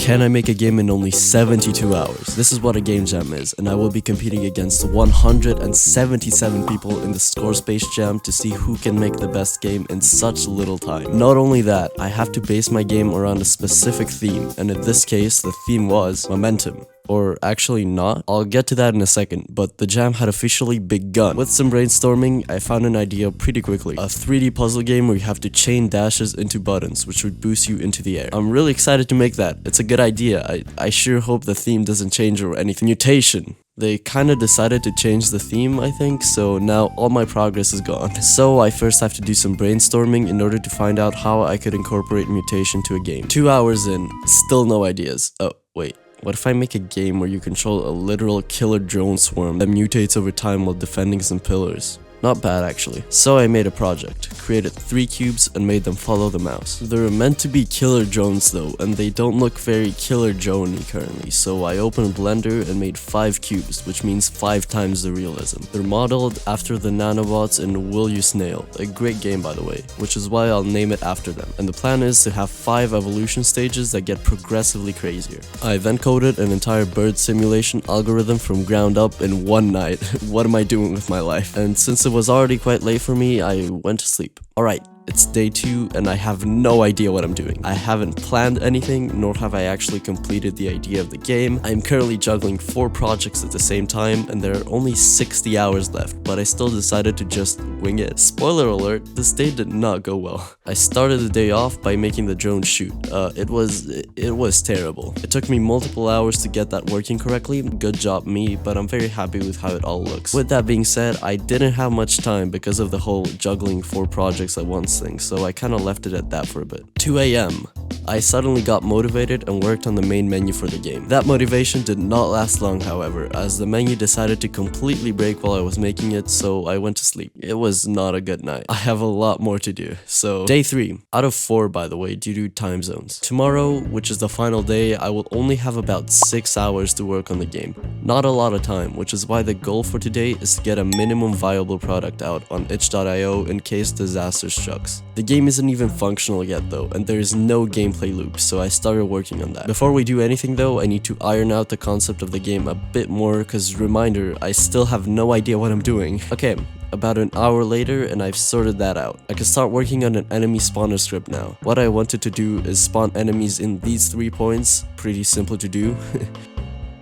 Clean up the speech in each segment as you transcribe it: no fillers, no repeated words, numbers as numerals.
Can I make a game in only 72 hours? This is what a game jam is, and I will be competing against 177 people in the Scorespace Jam to see who can make the best game in such little time. Not only that, I have to base my game around a specific theme, and in this case, the theme was momentum. Or actually not. I'll get to that in a second, but the jam had officially begun. With some brainstorming, I found an idea pretty quickly. A 3D puzzle game where you have to chain dashes into buttons, which would boost you into the air. I'm really excited to make that. It's a good idea. I sure hope the theme doesn't change or anything. Mutation. They kinda decided to change the theme, I think, so now all my progress is gone. So I first have to do some brainstorming in order to find out how I could incorporate mutation to a game. 2 hours in, still no ideas. Oh, wait. What if I make a game where you control a literal killer drone swarm that mutates over time while defending some pillars? Not bad actually. So I made a project, created 3 cubes and made them follow the mouse. They're meant to be killer drones though, and they don't look very killer drone-y currently, so I opened Blender and made 5 cubes, which means 5 times the realism. They're modeled after the nanobots in Will You Snail, a great game by the way, which is why I'll name it after them. And the plan is to have 5 evolution stages that get progressively crazier. I then coded an entire bird simulation algorithm from ground up in one night. What am I doing with my life? And since it was already quite late for me, I went to sleep. Alright, it's day 2 and I have no idea what I'm doing. I haven't planned anything, nor have I actually completed the idea of the game. I'm currently juggling 4 projects at the same time and there are only 60 hours left, but I still decided to just wing it. Spoiler alert, this day did not go well. I started the day off by making the drone shoot. It was terrible. It took me multiple hours to get that working correctly. Good job me, but I'm very happy with how it all looks. With that being said, I didn't have much time because of the whole juggling 4 projects at once thing, so I kinda left it at that for a bit. 2 AM. I suddenly got motivated and worked on the main menu for the game. That motivation did not last long, however, as the menu decided to completely break while I was making it, so I went to sleep. It was not a good night. I have a lot more to do. So, day 3, out of 4 by the way, due to time zones. Tomorrow, which is the final day, I will only have about 6 hours to work on the game. Not a lot of time, which is why the goal for today is to get a minimum viable product out on itch.io in case disaster strikes. The game isn't even functional yet though, and there is no gameplay loop, so I started working on that. Before we do anything though, I need to iron out the concept of the game a bit more, cause reminder, I still have no idea what I'm doing. Okay, about an hour later and I've sorted that out. I can start working on an enemy spawner script now. What I wanted to do is spawn enemies in these 3 points, pretty simple to do.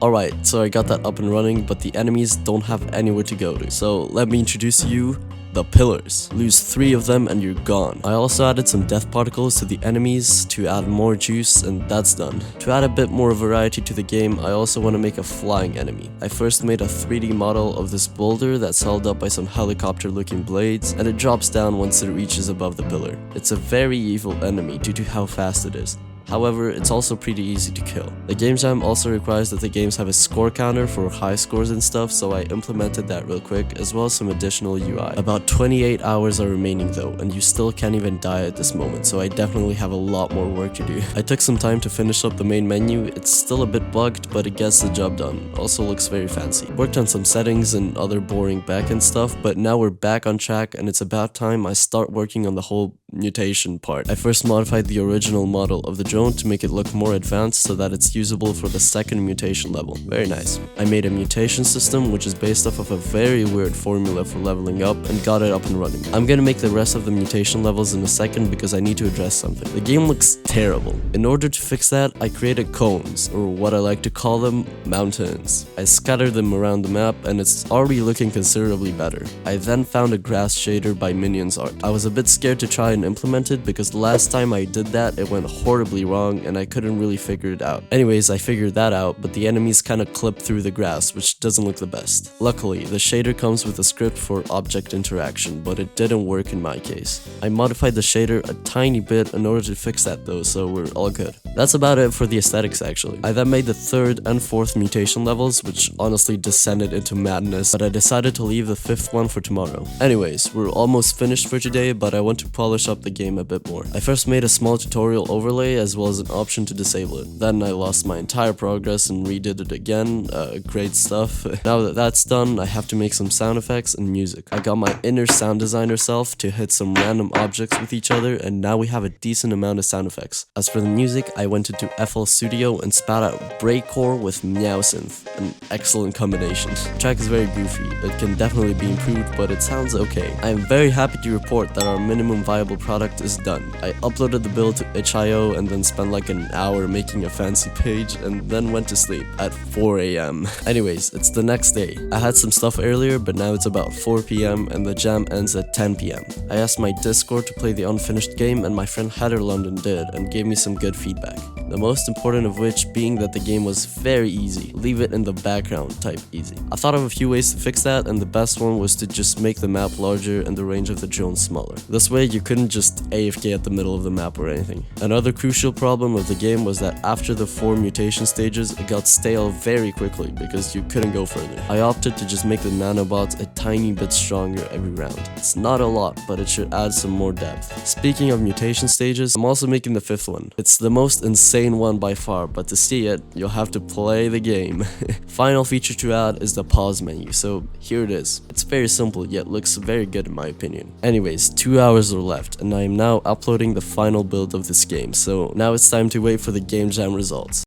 Alright, so I got that up and running, but the enemies don't have anywhere to go to. So let me introduce to you the pillars. Lose 3 of them and you're gone. I also added some death particles to the enemies to add more juice, and that's done. To add a bit more variety to the game, I also want to make a flying enemy. I first made a 3D model of this boulder that's held up by some helicopter looking blades, and it drops down once it reaches above the pillar. It's a very evil enemy due to how fast it is. However, it's also pretty easy to kill. The game jam also requires that the games have a score counter for high scores and stuff, so I implemented that real quick, as well as some additional UI. About 28 hours are remaining though, and you still can't even die at this moment, so I definitely have a lot more work to do. I took some time to finish up the main menu. It's still a bit bugged, but it gets the job done. Also looks very fancy. Worked on some settings and other boring backend stuff, but now we're back on track, and it's about time I start working on the whole mutation part. I first modified the original model of the drone to make it look more advanced so that it's usable for the 2nd mutation level. Very nice. I made a mutation system which is based off of a very weird formula for leveling up and got it up and running. I'm gonna make the rest of the mutation levels in a second because I need to address something. The game looks terrible. In order to fix that, I created cones, or what I like to call them, mountains. I scattered them around the map and it's already looking considerably better. I then found a grass shader by Minions Art. I was a bit scared to try and implement it because the last time I did that it went horribly wrong and I couldn't really figure it out. Anyways, I figured that out, but the enemies kinda clip through the grass, which doesn't look the best. Luckily, the shader comes with a script for object interaction, but it didn't work in my case. I modified the shader a tiny bit in order to fix that though, so we're all good. That's about it for the aesthetics actually. I then made the 3rd and 4th mutation levels, which honestly descended into madness, but I decided to leave the 5th one for tomorrow. Anyways, we're almost finished for today, but I want to polish up the game a bit more. I first made a small tutorial overlay as well as an option to disable it. Then I lost my entire progress and redid it again. Great stuff. Now that that's done, I have to make some sound effects and music. I got my inner sound designer self to hit some random objects with each other, and now we have a decent amount of sound effects. As for the music, I went into FL Studio and spat out breakcore with meow synth, an excellent combination. The track is very goofy. It can definitely be improved, but it sounds okay. I am very happy to report that our minimum viable product is done. I uploaded the build to itch.io and then spent like an hour making a fancy page and then went to sleep at 4 AM. Anyways, it's the next day. I had some stuff earlier, but now it's about 4 PM and the jam ends at 10 PM. I asked my Discord to play the unfinished game and my friend hederlunden did and gave me some good feedback. The most important of which being that the game was very easy. Leave it in the background type easy. I thought of a few ways to fix that, and the best one was to just make the map larger and the range of the drone smaller. This way you couldn't just AFK at the middle of the map or anything. Another crucial problem of the game was that after the 4 mutation stages, it got stale very quickly because you couldn't go further. I opted to just make the nanobots a tiny bit stronger every round. It's not a lot, but it should add some more depth. Speaking of mutation stages, I'm also making the 5th one. It's the most insane one by far, but to see it, you'll have to play the game. Final feature to add is the pause menu, so here it is. It's very simple, yet looks very good in my opinion. Anyways, 2 hours are left, and I am now uploading the final build of this game, so now it's time to wait for the game jam results.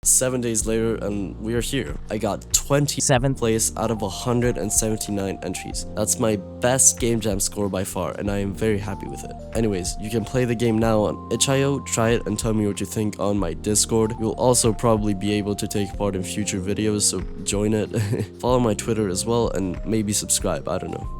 7 days later, and we are here. I got 27th place out of 179 entries. That's my best game jam score by far, and I am very happy with it. Anyways, you can play the game now on itch.io, try it and tell me what you think on my Discord. You'll also probably be able to take part in future videos, so join it. Follow my Twitter as well, and maybe subscribe, I don't know.